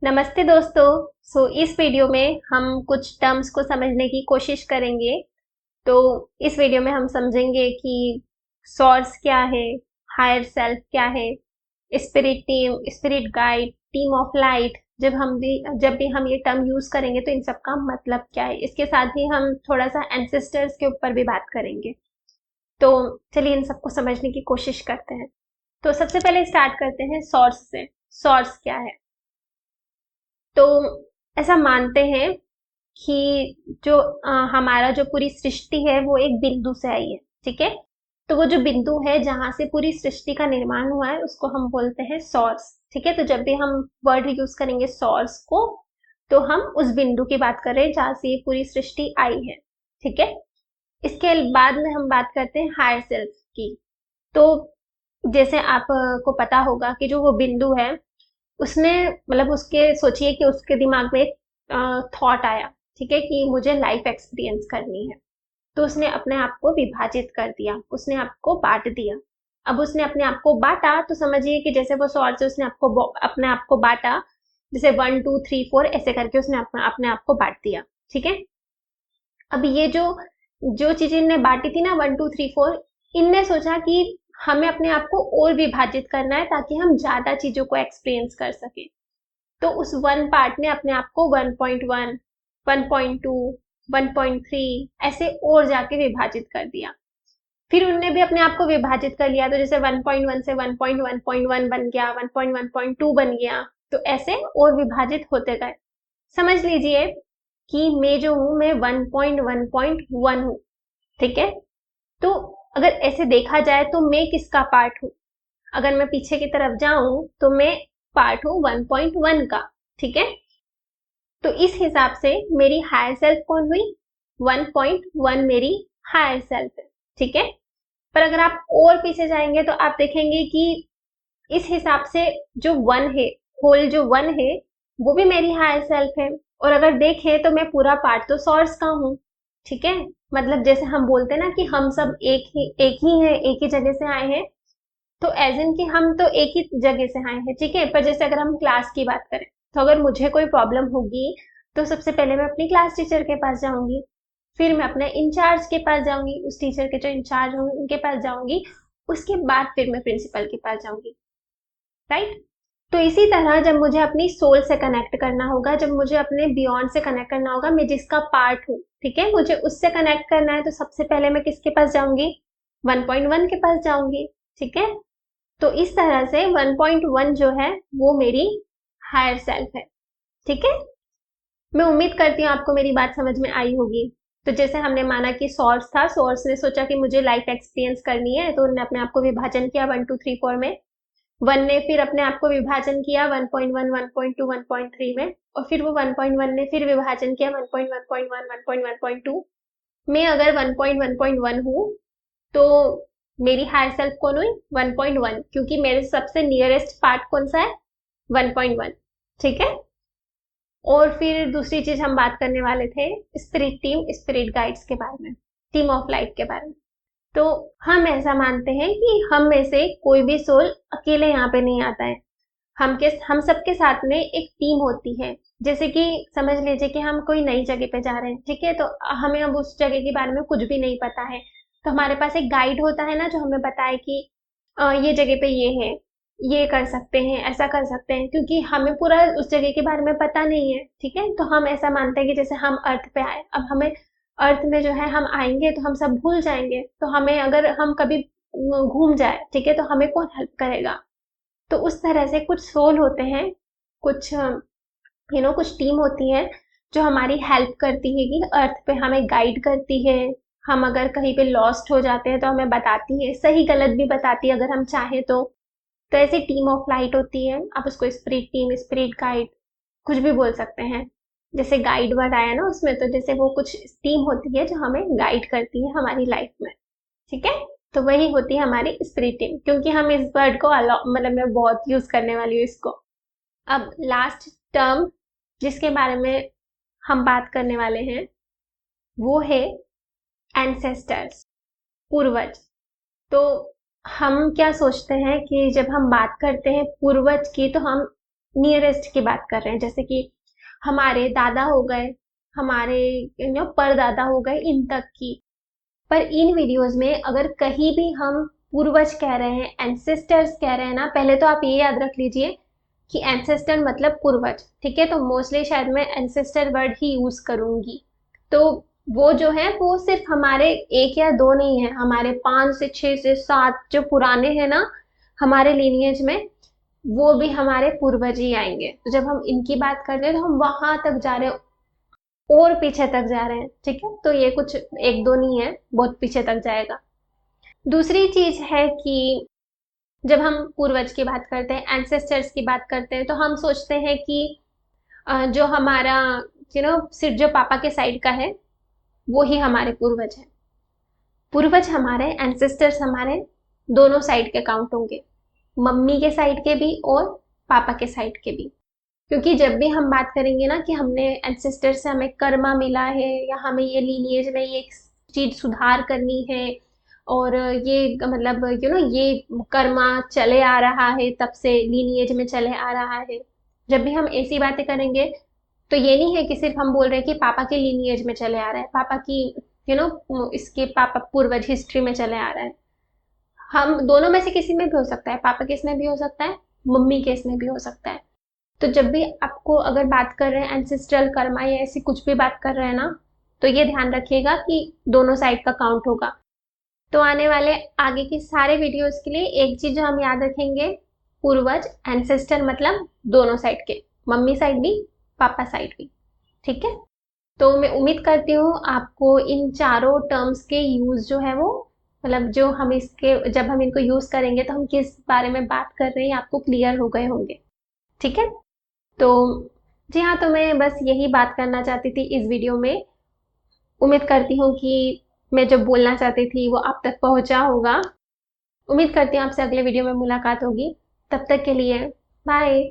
नमस्ते दोस्तों। इस वीडियो में हम कुछ टर्म्स को समझने की कोशिश करेंगे। तो इस वीडियो में हम समझेंगे कि सोर्स क्या है, हायर सेल्फ क्या है, spirit team, spirit guide, team of light. जब भी हम ये टर्म यूज करेंगे तो इन सब का मतलब क्या है। इसके साथ ही हम थोड़ा सा एंसेस्टर्स के ऊपर भी बात करेंगे। तो चलिए इन सबको समझने की कोशिश करते हैं। तो सबसे पहले स्टार्ट करते हैं सोर्स से। सोर्स क्या है? तो ऐसा मानते हैं कि हमारा जो पूरी सृष्टि है वो एक बिंदु से आई है। ठीक है, तो वो जो बिंदु है जहां से पूरी सृष्टि का निर्माण हुआ है उसको हम बोलते हैं सोर्स। ठीक है, तो जब भी हम वर्ड यूज करेंगे सोर्स को तो हम उस बिंदु की बात कर रहे हैं जहां से ये पूरी सृष्टि आई है। ठीक है, इसके बाद में हम बात करते हैं हायर सेल्फ की। तो जैसे आपको पता होगा कि जो वो बिंदु है उसने मतलब उसके सोचिए कि उसके दिमाग में एक थॉट आया। ठीक है, कि मुझे लाइफ एक्सपीरियंस करनी है। तो उसने अपने आप को विभाजित कर दिया, उसने आपको बांट दिया। अब उसने अपने आप को बांटा तो समझिए कि जैसे वो सॉर्ट से उसने अपने आप को बांटा, जैसे 1 2 3 4 ऐसे करके उसने अपने आप को बांट दिया। ठीक है, अब ये जो जो चीजें इनने बांटी थी ना 1 2 3 4, इनने सोचा कि हमें अपने आप को और विभाजित करना है ताकि हम ज्यादा चीजों को एक्सपीरियंस कर सके। तो उस वन पार्ट ने अपने आप को 1.1 1.2 1.3 ऐसे और जाके विभाजित कर दिया। फिर उनने भी अपने आप को विभाजित कर लिया, तो जैसे 1.1 से 1.1.1 बन गया, 1.1.2 बन गया, तो ऐसे और विभाजित होते गए। समझ लीजिए कि मैं जो हूं मैं 1.1.1 हूं। ठीक है, तो अगर ऐसे देखा जाए तो मैं किसका पार्ट हूं? अगर मैं पीछे की तरफ जाऊं तो मैं पार्ट हूं 1.1 का। ठीक है, तो इस हिसाब से मेरी हायर सेल्फ कौन हुई? 1.1 मेरी हायर सेल्फ है। ठीक है, पर अगर आप और पीछे जाएंगे तो आप देखेंगे कि इस हिसाब से जो वन है, होल जो वन है, वो भी मेरी हायर सेल्फ है। और अगर देखें तो मैं पूरा पार्ट तो सोर्स का हूँ। ठीक है, मतलब जैसे हम बोलते हैं ना कि हम सब एक ही हैं, एक ही जगह से आए हैं। तो एज इन कि हम तो एक ही जगह से आए हैं। ठीक है, पर जैसे अगर हम क्लास की बात करें तो अगर मुझे कोई प्रॉब्लम होगी तो सबसे पहले मैं अपनी क्लास टीचर के पास जाऊंगी, फिर मैं अपने इंचार्ज के पास जाऊंगी, उस टीचर के जो इंचार्ज होंगे उनके पास जाऊंगी, उसके बाद फिर मैं प्रिंसिपल के पास जाऊंगी। राइट? तो इसी तरह जब मुझे अपनी सोल से कनेक्ट करना होगा, जब मुझे अपने बियॉन्ड से कनेक्ट करना होगा, मैं जिसका पार्ट हूँ, ठीक है, मुझे उससे कनेक्ट करना है, तो सबसे पहले मैं किसके पास जाऊंगी? 1.1 के पास जाऊंगी। ठीक है, तो इस तरह से 1.1 जो है वो मेरी हायर सेल्फ है। ठीक है, मैं उम्मीद करती हूँ आपको मेरी बात समझ में आई होगी। तो जैसे हमने माना कि सोर्स था, सोर्स ने सोचा कि मुझे लाइफ एक्सपीरियंस करनी है, तो उन्होंने अपने आप को विभाजन किया 1 2 3 4 में। वन ने फिर अपने आप को विभाजन किया 1.1 1.2 1.3 में, और फिर वो 1.1 ने फिर विभाजन किया 1.1.1 1.1.2। मैं अगर 1.1.1 हूँ तो मेरी हायर सेल्फ कौन हुई? 1.1, क्योंकि मेरे सबसे नियरेस्ट पार्ट कौन सा है? 1.1। ठीक है, और फिर दूसरी चीज हम बात करने वाले थे स्पिरिट टीम, स्पिरिट गाइड्स के बारे में, टीम ऑफ लाइट के बारे में। तो हम ऐसा मानते हैं कि हम में से कोई भी सोल अकेले यहाँ पे नहीं आता है। हम सबके साथ में एक टीम होती है। जैसे कि समझ लीजिए कि हम कोई नई जगह पे जा रहे हैं। ठीक है, तो हमें अब उस जगह के बारे में कुछ भी नहीं पता है, तो हमारे पास एक गाइड होता है ना, जो हमें बताए कि ये जगह पे ये है, ये कर सकते हैं, ऐसा कर सकते हैं, क्योंकि हमें पूरा उस जगह के बारे में पता नहीं है। ठीक है, तो हम ऐसा मानते हैं कि जैसे हम अर्थ पे आए, अब हमें अर्थ में जो है हम आएंगे तो हम सब भूल जाएंगे, तो हमें अगर हम कभी घूम जाए, ठीक है, तो हमें कौन हेल्प करेगा? तो उस तरह से कुछ सोल होते हैं, कुछ कुछ टीम होती है जो हमारी हेल्प करती है कि अर्थ पे हमें गाइड करती है। हम अगर कहीं पे लॉस्ट हो जाते हैं तो हमें बताती है, सही गलत भी बताती है अगर हम चाहें तो ऐसी टीम ऑफ लाइट होती है। आप उसको स्पिरिट टीम, स्पिरिट गाइड कुछ भी बोल सकते हैं। जैसे गाइड वर्ड आया ना उसमें, तो जैसे वो कुछ टीम होती है जो हमें गाइड करती है हमारी लाइफ में। ठीक है, तो वही होती है हमारी स्पिरिट टीम, क्योंकि हम इस वर्ड को मतलब मैं बहुत यूज करने वाली हूँ इसको। अब लास्ट टर्म जिसके बारे में हम बात करने वाले हैं वो है एंसेस्टर्स, पूर्वज। तो हम क्या सोचते हैं कि जब हम बात करते हैं पूर्वज की, तो हम नियरेस्ट की बात कर रहे हैं, जैसे कि हमारे दादा हो गए, हमारे परदादा हो गए, इन तक की। पर इन वीडियोस में अगर कहीं भी हम पूर्वज कह रहे हैं, एंसेस्टर्स कह रहे हैं ना, पहले तो आप ये याद रख लीजिए कि एंसेस्टर मतलब पूर्वज, ठीक है। तो मोस्टली शायद मैं एंसेस्टर वर्ड ही यूज करूंगी। तो वो जो है वो सिर्फ हमारे एक या दो नहीं है, हमारे 5 से 6 से 7 जो पुराने हैं ना हमारे लीनियज में, वो भी हमारे पूर्वज ही आएंगे। तो जब हम इनकी बात करते हैं तो हम वहां तक जा रहे हैं, और पीछे तक जा रहे हैं, ठीक है। तो ये कुछ एक दो नहीं है, बहुत पीछे तक जाएगा। दूसरी चीज है कि जब हम पूर्वज की बात करते हैं, एंसेस्टर्स की बात करते हैं, तो हम सोचते हैं कि जो हमारा सिर्फ जो पापा के साइड का है वो ही हमारे पूर्वज है। पूर्वज हमारे, एंसेस्टर्स हमारे दोनों साइड के काउंट होंगे, मम्मी के साइड के भी और पापा के साइड के भी। क्योंकि जब भी हम बात करेंगे ना कि हमने एंसेस्टर से हमें कर्मा मिला है, या हमें ये लीनिएज में ये चीज सुधार करनी है, और ये मतलब ये कर्मा चले आ रहा है, तब से लीनिएज में चले आ रहा है। जब भी हम ऐसी बातें करेंगे तो ये नहीं है कि सिर्फ हम बोल रहे हैं कि पापा के लीनिएज में चले आ रहा है, पापा की इसके पापा पूर्वज हिस्ट्री में चले आ रहा है। हम दोनों में से किसी में भी हो सकता है, पापा केस में भी हो सकता है, मम्मी केस में भी हो सकता है। तो जब भी आपको अगर बात कर रहे हैं एंसेस्ट्रल कर्मा या ऐसी कुछ भी बात कर रहे हैं ना, तो ये ध्यान रखिएगा कि दोनों साइड का काउंट होगा। तो आने वाले आगे के सारे वीडियोस के लिए एक चीज जो हम याद रखेंगे, पूर्वज, एंसेस्टर मतलब दोनों साइड के, मम्मी साइड भी पापा साइड भी, ठीक है। तो मैं उम्मीद करती हूँ आपको इन चारों टर्म्स के यूज जो है वो, मतलब जो हम इसके जब हम इनको यूज करेंगे तो हम किस बारे में बात कर रहे हैं आपको क्लियर हो गए होंगे, ठीक है। तो जी हाँ, तो मैं बस यही बात करना चाहती थी इस वीडियो में। उम्मीद करती हूँ कि मैं जो बोलना चाहती थी वो आप तक पहुंचा होगा। उम्मीद करती हूँ आपसे अगले वीडियो में मुलाकात होगी। तब तक के लिए बाय।